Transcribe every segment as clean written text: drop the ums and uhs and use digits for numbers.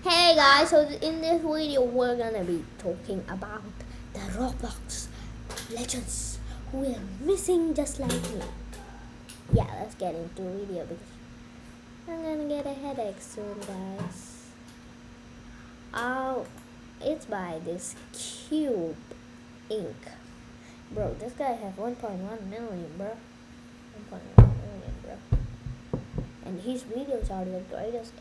Hey guys, so in this video we're gonna be talking about the Roblox legends who are missing just like me. Yeah, let's get into the video because I'm gonna get a headache soon, guys. Oh, it's by this Cube Inc. Bro, this guy has 1.1 million, bro. 1.1 million, bro. And his videos are the greatest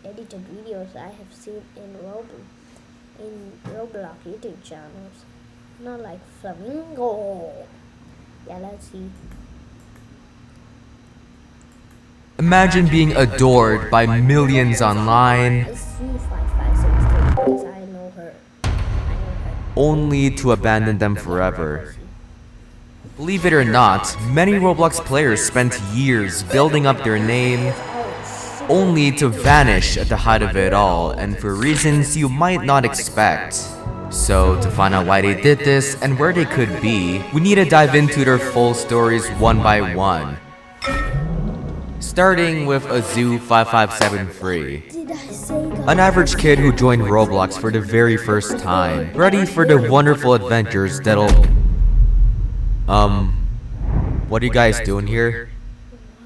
edited videos I have seen in Roblox YouTube channels. Not like Flamingo. Yeah, let's see. Imagine being adored by millions online, I know her. only to abandon them forever. Believe it or not, many Roblox players spent years building up their name, only to vanish at the height of it all, and for reasons you might not expect. So, to find out why they did this and where they could be, we need to dive into their full stories one by one. Starting with Azoo5573. An average kid who joined Roblox for the very first time, ready for the wonderful adventures that'll... what are you guys doing here?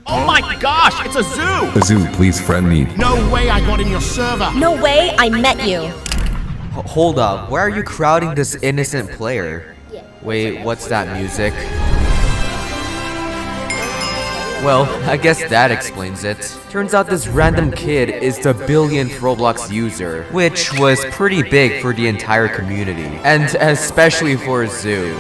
Oh my gosh, it's a zoo! Azoo, please friend me. No way I got in your server! No way, I met you. Hold up, why are you crowding this innocent player? Wait, what's that music? Well, I guess that explains it. Turns out this random kid is the billionth Roblox user, which was pretty big for the entire community, and especially for Azoo.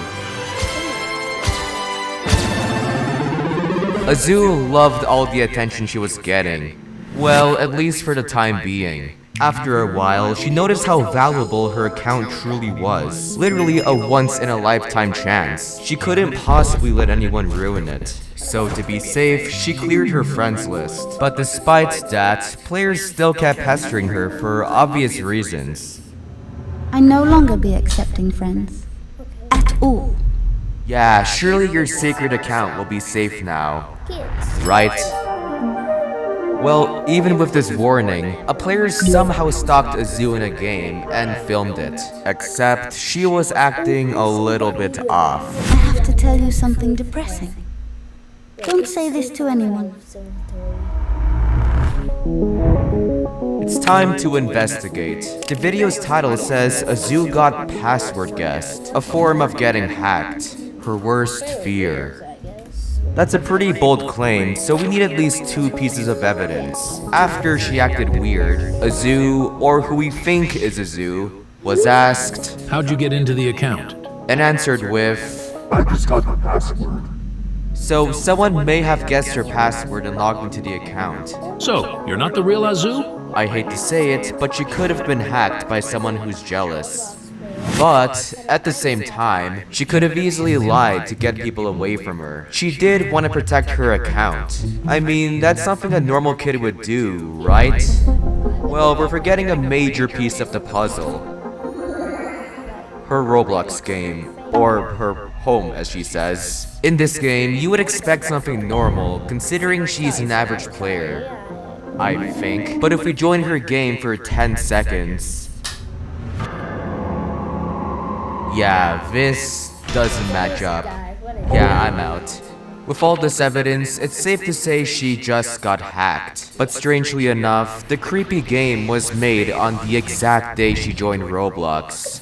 Azoo loved all the attention she was getting. Well, at least for the time being. After a while, she noticed how valuable her account truly was. Literally a once-in-a-lifetime chance. She couldn't possibly let anyone ruin it. So to be safe, she cleared her friends list. But despite that, players still kept pestering her for obvious reasons. I no longer be accepting friends. At all. Yeah, surely your sacred account will be safe now. Right? Well, even with this warning, a player somehow stalked Azoo in a game and filmed it. Except, she was acting a little bit off. I have to tell you something depressing. Don't say this to anyone. It's time to investigate. The video's title says Azoo got password guessed, a form of getting hacked. Her worst fear. That's a pretty bold claim, so we need at least two pieces of evidence. After she acted weird, Azoo, or who we think is Azoo, was asked, "How'd you get into the account?" and answered with, I just got the password. so someone may have guessed her password and logged into the account. So, you're not the real Azoo? I hate to say it, but she could have been hacked by someone who's jealous. But, at the same time, she could have easily lied to get people away from her. She did want to protect her account. I mean, that's something a normal kid would do, right? Well, we're forgetting a major piece of the puzzle. Her Roblox game, or her home as she says. In this game, you would expect something normal, considering she's an average player. I think. But if we join her game for 10 seconds... yeah, this doesn't match up. Yeah, I'm out. With all this evidence, it's safe to say she just got hacked. But strangely enough, the creepy game was made on the exact day she joined Roblox.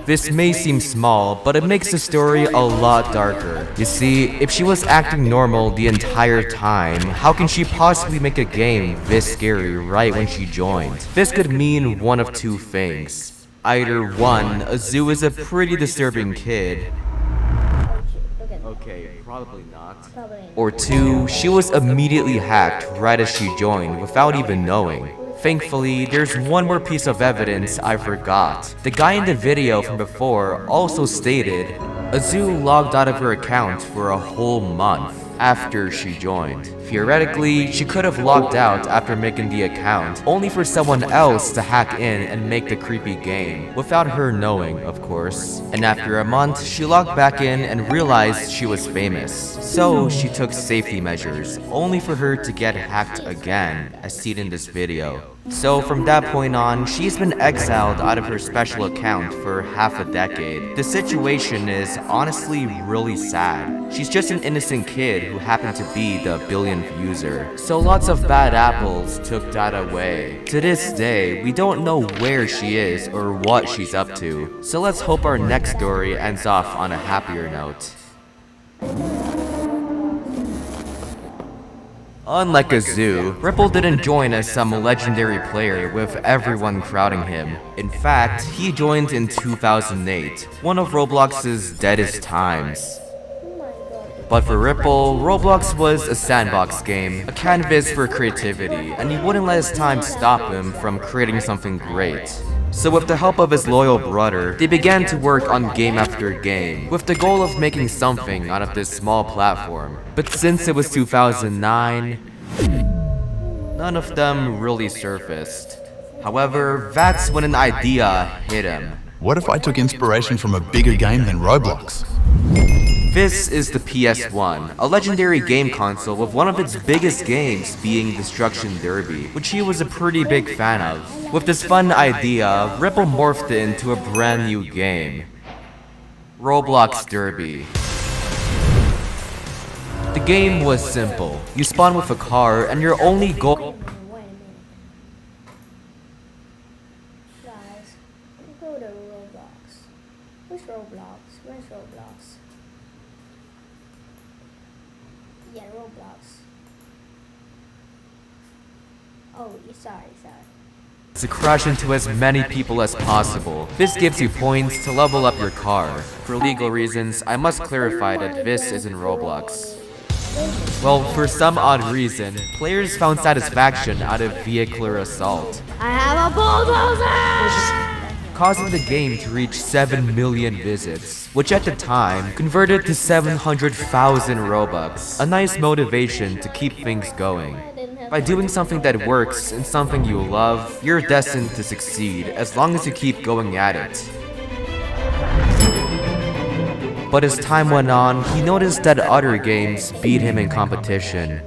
This may seem small, but it makes the story a lot darker. You see, if she was acting normal the entire time, how can she possibly make a game this scary right when she joined? This could mean one of two things. Either one, Azoo is a pretty disturbing kid. Okay, probably not. Or two, she was immediately hacked right as she joined without even knowing. Thankfully, there's one more piece of evidence I forgot. The guy in the video from before also stated Azoo logged out of her account for a whole month after she joined. Theoretically, she could have logged out after making the account, only for someone else to hack in and make the creepy game, without her knowing, of course. And after a month, she logged back in and realized she was famous. So she took safety measures, only for her to get hacked again, as seen in this video. So from that point on, she's been exiled out of her special account for half a decade. The situation is honestly really sad. She's just an innocent kid who happened to be the billionth user. So lots of bad apples took that away. To this day, we don't know where she is or what she's up to. So let's hope our next story ends off on a happier note. Unlike a zoo, Ripple didn't join as some legendary player with everyone crowding him. In fact, he joined in 2008, one of Roblox's deadest times. But for Ripple, Roblox was a sandbox game, a canvas for creativity, and he wouldn't let his time stop him from creating something great. So with the help of his loyal brother, they began to work on game after game, with the goal of making something out of this small platform. But since it was 2009, none of them really surfaced. However, that's when an idea hit him. What if I took inspiration from a bigger game than Roblox? This is the PS1, a legendary game console with one of its biggest games being Destruction Derby, which he was a pretty big fan of. With this fun idea, Ripple morphed it into a brand new game, Roblox Derby. The game was simple. You spawn with a car and your only goal... Wait a minute. Guys, go to Roblox. Where's Roblox? Where's Roblox? Yeah, Roblox. Oh, sorry. to crash into as many people as possible. This gives you points to level up your car. For legal reasons, I must clarify that this isn't Roblox. Well, for some odd reason, players found satisfaction out of vehicular assault, I have a bulldozer! causing the game to reach 7 million visits, which at the time converted to 700,000 Robux, a nice motivation to keep things going. By doing something that works and something you love, you're destined to succeed as long as you keep going at it. But as time went on, he noticed that other games beat him in competition.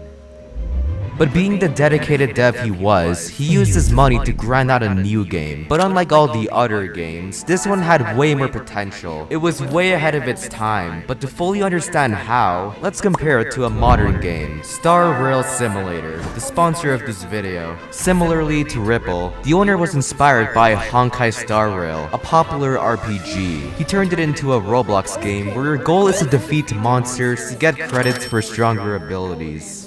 But being the dedicated dev he was, he used his money to grind out a new game. But unlike all the other games, this one had way more potential. It was way ahead of its time, but to fully understand how, let's compare it to a modern game, Star Rail Simulator, the sponsor of this video. Similarly to Ripple, the owner was inspired by Honkai Star Rail, a popular RPG. He turned it into a Roblox game where your goal is to defeat monsters to get credits for stronger abilities.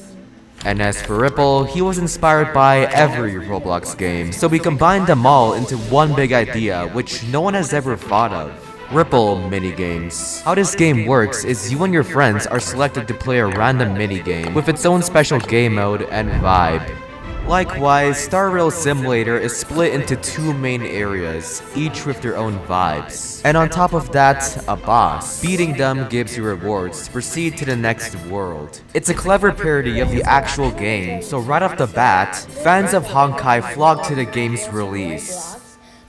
And as for Ripple, he was inspired by every Roblox game, so we combined them all into one big idea which no one has ever thought of. Ripple minigames. How this game works is you and your friends are selected to play a random minigame with its own special game mode and vibe. Likewise, Star Rail Simulator is split into two main areas, each with their own vibes. And on top of that, a boss. Beating them gives you rewards to proceed to the next world. It's a clever parody of the actual game, so right off the bat, fans of Honkai flocked to the game's release.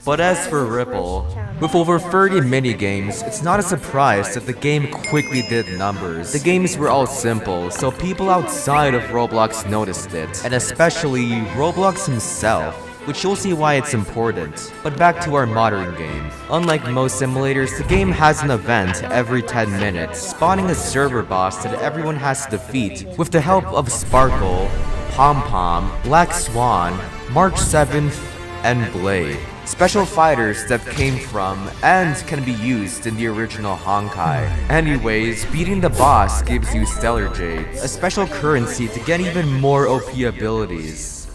But as for Ripple, with over 30 minigames, it's not a surprise that the game quickly did numbers. The games were all simple, so people outside of Roblox noticed it, and especially Roblox himself, which you'll see why it's important. But back to our modern game. Unlike most simulators, the game has an event every 10 minutes, spawning a server boss that everyone has to defeat with the help of Sparkle, Pom Pom, Black Swan, March 7th, and Blade. Special fighters that came from and can be used in the original Honkai. Anyways, beating the boss gives you Stellar Jades, a special currency to get even more OP abilities.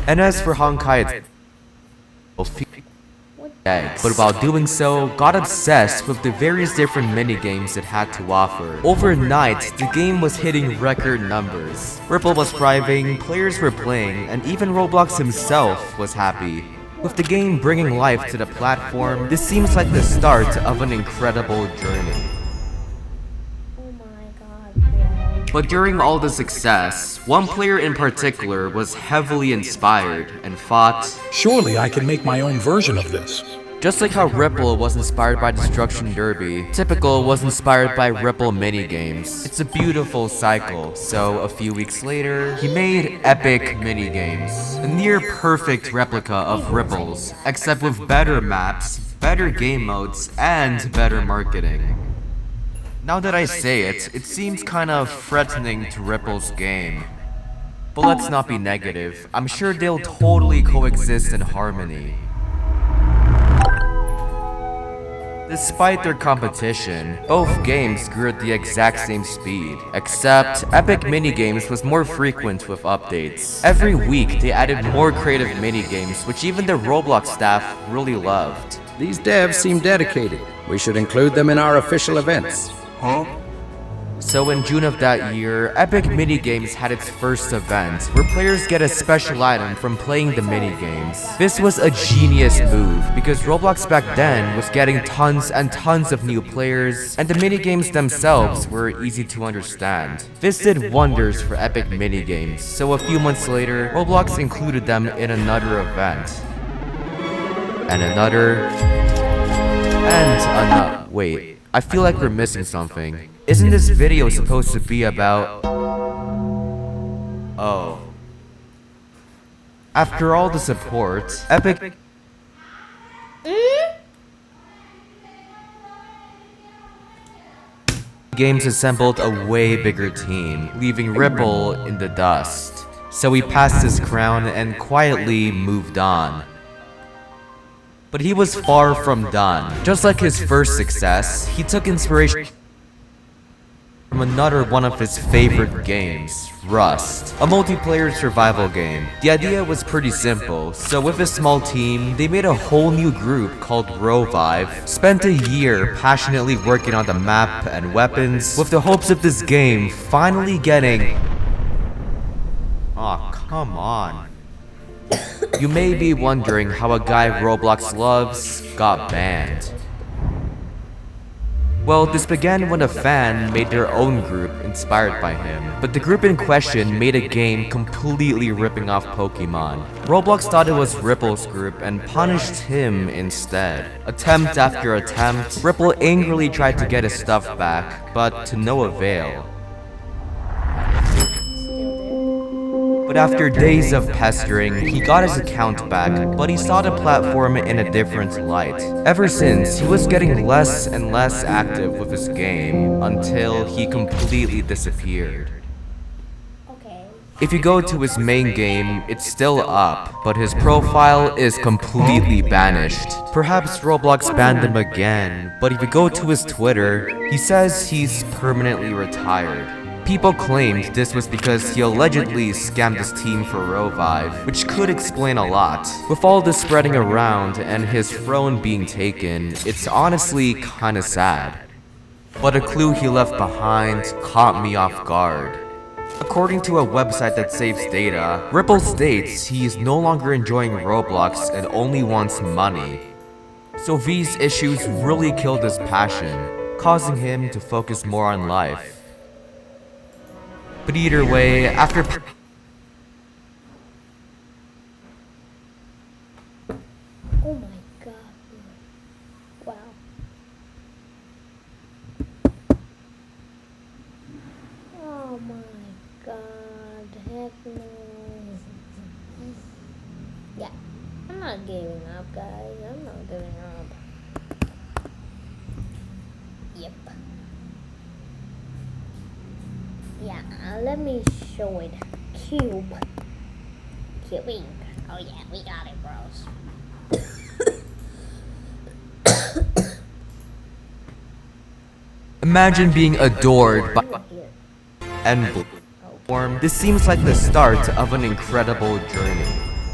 And as for Honkai, but while doing so, got obsessed with the various different minigames it had to offer. Overnight, the game was hitting record numbers. Ripple was thriving, players were playing, and even Roblox himself was happy. With the game bringing life to the platform, this seems like the start of an incredible journey. Oh my god, bro. But during all the success, one player in particular was heavily inspired and fought, Surely I can make my own version of this. just like how Ripple was inspired by Destruction Derby, Typical was inspired by Ripple minigames. It's a beautiful cycle. So a few weeks later, he made Epic Minigames, a near perfect replica of Ripple's, except with better maps, better game modes, and better marketing. Now that I say it, it seems kind of threatening to Ripple's game. But let's not be negative, I'm sure they'll totally coexist in harmony. Despite their competition, both games grew at the exact same speed, except Epic Minigames was more frequent with updates. Every week, they added more creative minigames, which even the Roblox staff really loved. These devs seem dedicated. We should include them in our official events. So in June of that year, Epic Minigames had its first event, where players get a special item from playing the minigames. This was a genius move, because Roblox back then was getting tons and tons of new players, and the minigames themselves were easy to understand. This did wonders for Epic Minigames, so a few months later, Roblox included them in another event. And another... and another... Wait, I feel like we're missing something. Isn't this video supposed to be about... Oh. After all the support, Epic... Games assembled a way bigger team, leaving Ripple in the dust. So he passed his crown and quietly moved on. But he was far from done. Just like his first success, he took inspiration from another one of his favorite games, Rust, a multiplayer survival game. The idea was pretty simple, so with a small team, they made a whole new group called Rovive, spent a year passionately working on the map and weapons, with the hopes of this game finally getting... Aw, come on. You may be wondering how a guy Roblox loves got banned. Well, this began when a fan made their own group inspired by him, but the group in question made a game completely ripping off Pokemon. Roblox thought it was Ripple's group and punished him instead. Attempt after attempt, Ripple angrily tried to get his stuff back, but to no avail. But after days of pestering, he got his account back, but he saw the platform in a different light. Ever since, he was getting less and less active with his game, until he completely disappeared. If you go to his main game, it's still up, but his profile is completely banished. Perhaps Roblox banned him again, but if you go to his Twitter, he says he's permanently retired. People claimed this was because he allegedly scammed his team for Rovive, which could explain a lot. With all this spreading around and his throne being taken, it's honestly kinda sad. But a clue he left behind caught me off guard. According to a website that saves data, Ripple states he is no longer enjoying Roblox and only wants money. So these issues really killed his passion, causing him to focus more on life. But either way, after Oh my god. Wow. Oh my god. Heck no. Yeah. I'm not giving up, guys. I'm not giving up. Yep. Yeah, let me show it. Cube. Cubing. Oh yeah, we got it, bros. imagine being adored by and form. This seems like the start of an incredible journey.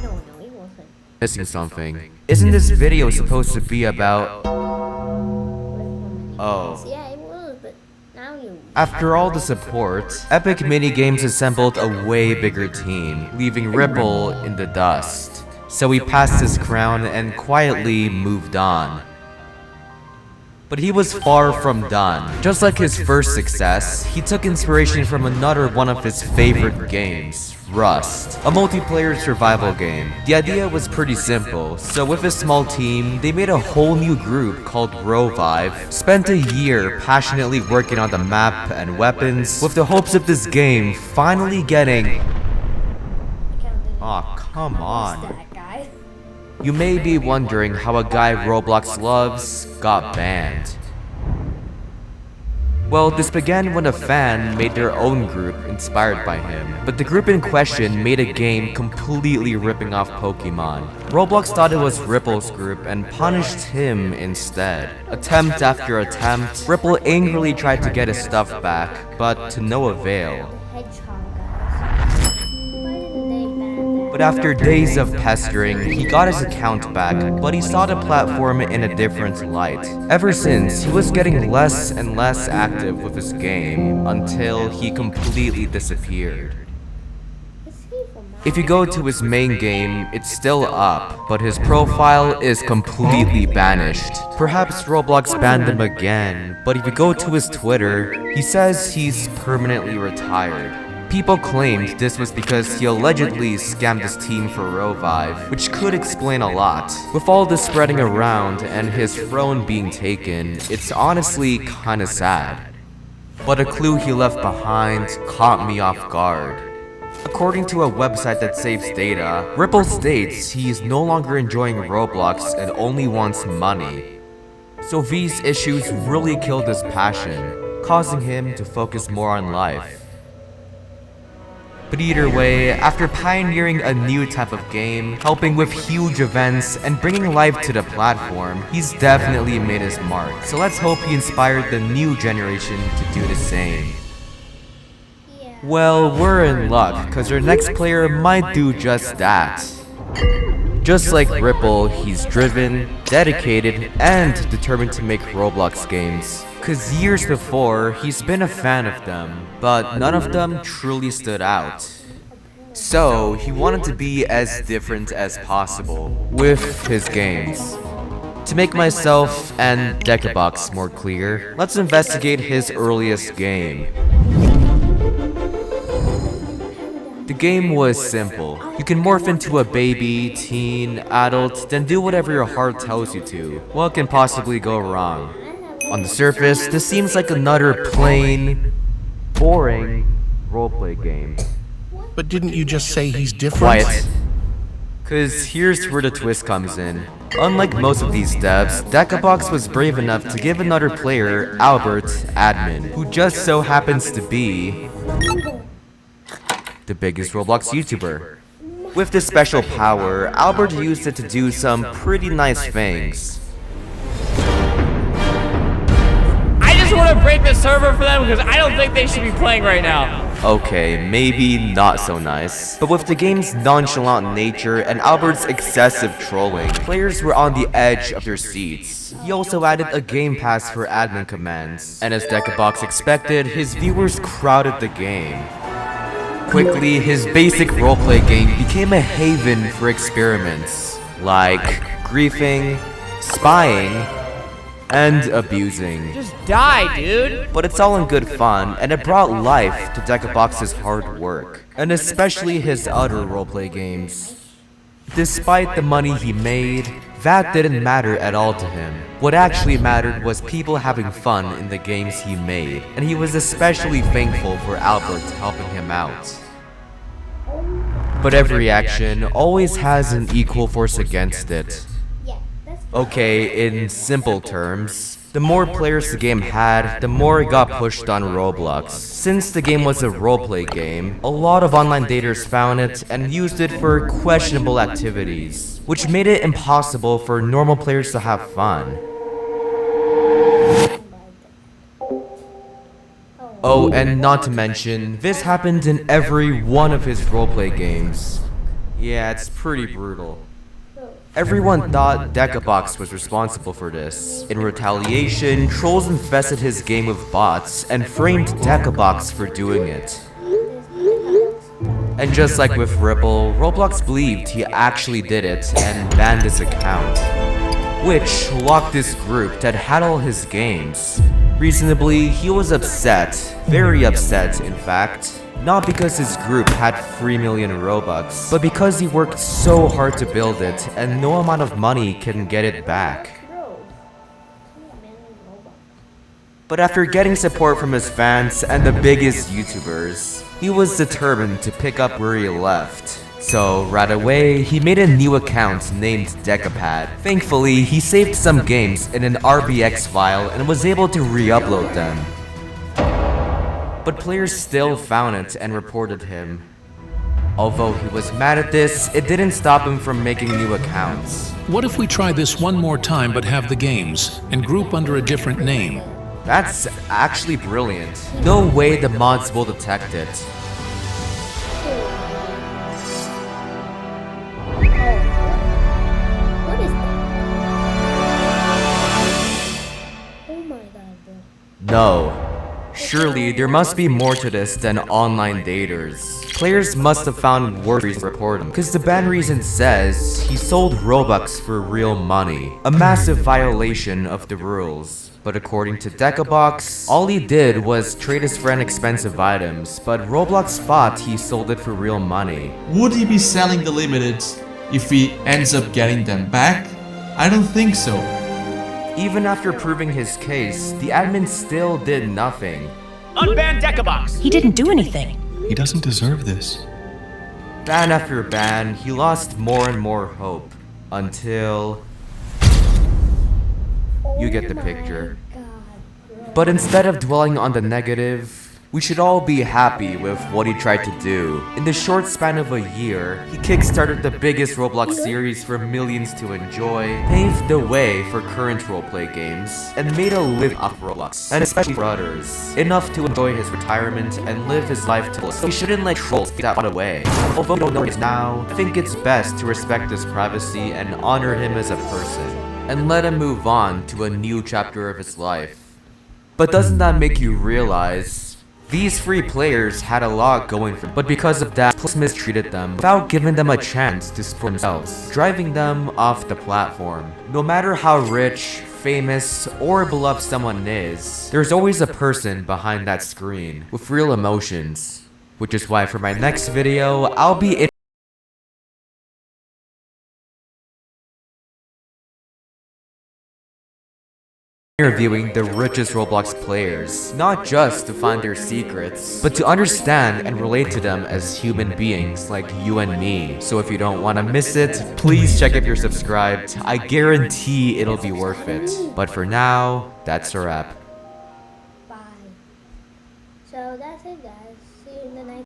No, it wasn't. Missing something. Isn't this video supposed to be about... Oh. Yeah, it was, but now you... After all the support, Epic Minigames assembled a way bigger team, leaving Ripple in the dust. So he passed his crown and quietly moved on. But he was far from done. Just like his first success, he took inspiration from another one of his favorite games, Rust, a multiplayer survival game. The idea was pretty simple, so with a small team, they made a whole new group called Rovive, spent a year passionately working on the map and weapons, with the hopes of this game finally getting... Aw, come on. That guy. You may be wondering how a guy Roblox loves got banned. Well, this began when a fan made their own group inspired by him, but the group in question made a game completely ripping off Pokemon. Roblox thought it was Ripple's group and punished him instead. Attempt after attempt, Ripple angrily tried to get his stuff back, but to no avail. Hedgehog guys. Why didn't they ban that? But after days of pestering, he got his account back, but he saw the platform in a different light. Ever since, he was getting less and less active with his game, until he completely disappeared. Is he from If you go to his main game, it's still up, but his profile is completely banished. Perhaps Roblox banned him again, but if you go to his Twitter, he says he's permanently retired. People claimed this was because he allegedly scammed his team for Rovive, which could explain a lot. With all this spreading around and his throne being taken, it's honestly kinda sad. But a clue he left behind caught me off guard. According to a website that saves data, Ripple states he is no longer enjoying Roblox and only wants money. So these issues really killed his passion, causing him to focus more on life. But either way, after pioneering a new type of game, helping with huge events, and bringing life to the platform, he's definitely made his mark. So let's hope he inspired the new generation to do the same. Yeah. Well, we're in luck, cause our next player might do just that. Just like Ripple, he's driven, dedicated, and determined to make Roblox games. Cause years before, he's been a fan of them, but none of them truly stood out. So, he wanted to be as different as possible with his games. To make myself and Decabox more clear, let's investigate his earliest game. The game was simple. You can morph into a baby, teen, adult, then do whatever your heart tells you to. What can possibly go wrong? On the surface, this seems like another plain, boring roleplay game. But didn't you just say he's different? Quiet. Cause here's where the twist comes in. Unlike most of these devs, Decabox was brave enough to give another player, Albert, admin, who just so happens to be the biggest Roblox YouTuber. With this special power, Albert used it to do some pretty nice things. I just want to break the server for them because I don't think they should be playing right now. Okay, maybe not so nice. But with the game's nonchalant nature and Albert's excessive trolling, players were on the edge of their seats. He also added a game pass for admin commands, and as Decabox expected, his viewers crowded the game. Quickly, his basic roleplay game became a haven for experiments, like griefing, spying, and abusing. Just die, dude. But it's all in good fun, and it brought life to Decabox's hard work, and especially his other roleplay games. Despite the money he made, that didn't matter at all to him. What actually mattered was people having fun in the games he made, and he was especially thankful for Albert helping him out. But every action always has an equal force against it. Yeah, that's Okay, in simple terms, the more players the game had, the more it got pushed on Roblox. Since the game was a roleplay game, a lot of online daters found it and used it for questionable activities, which made it impossible for normal players to have fun. Oh, and not to mention, this happened in every one of his roleplay games. Yeah, it's pretty brutal. Everyone thought Decabox was responsible for this. In retaliation, trolls infested his game with bots and framed Decabox for doing it. And just like with Ripple, Roblox believed he actually did it and banned his account. which locked this group that had all his games. Reasonably, he was upset, very upset in fact, not because his group had 3 million Robux, but because he worked so hard to build it and no amount of money can get it back. But after getting support from his fans and the biggest YouTubers, he was determined to pick up where he left. So right away, he made a new account named Decapad. Thankfully, he saved some games in an RBX file and was able to re-upload them. But players still found it and reported him. Although he was mad at this, it didn't stop him from making new accounts. What if we try this one more time but have the games, and group under a different name? That's actually brilliant. No way the mods will detect it. What is that? Oh my god, bro. No. Surely there must be more to this than online daters. Players must have found worse reasons to report him, because the ban reason says he sold Robux for real money. A massive violation of the rules. But according to Decabox, all he did was trade his friend expensive items, but Roblox thought he sold it for real money. Would he be selling the limited if he ends up getting them back? I don't think so. Even after proving his case, the admin still did nothing. Unban Decabox! He didn't do anything. He doesn't deserve this. Ban after ban, he lost more and more hope. Until... you get the picture. But instead of dwelling on the negative, we should all be happy with what he tried to do. In the short span of a year, he kickstarted the biggest Roblox series for millions to enjoy, paved the way for current roleplay games, and made a living off Roblox, and especially for others, enough to enjoy his retirement and live his life to fullest. So we shouldn't let trolls get that away. Although we don't know it now, I think it's best to respect his privacy and honor him as a person, and let him move on to a new chapter of his life. But doesn't that make you realize these free players had a lot going for them, but because of that, plus mistreated them without giving them a chance to support themselves, driving them off the platform. No matter how rich, famous, or beloved someone is, there's always a person behind that screen with real emotions. Which is why for my next video, I'll be interviewing the richest Roblox players, not just to find their secrets, but to understand and relate to them as human beings like you and me. So if you don't want to miss it, please check if you're subscribed. I guarantee it'll be worth it. But for now, that's a wrap. Bye. So that's it, guys. See you in the next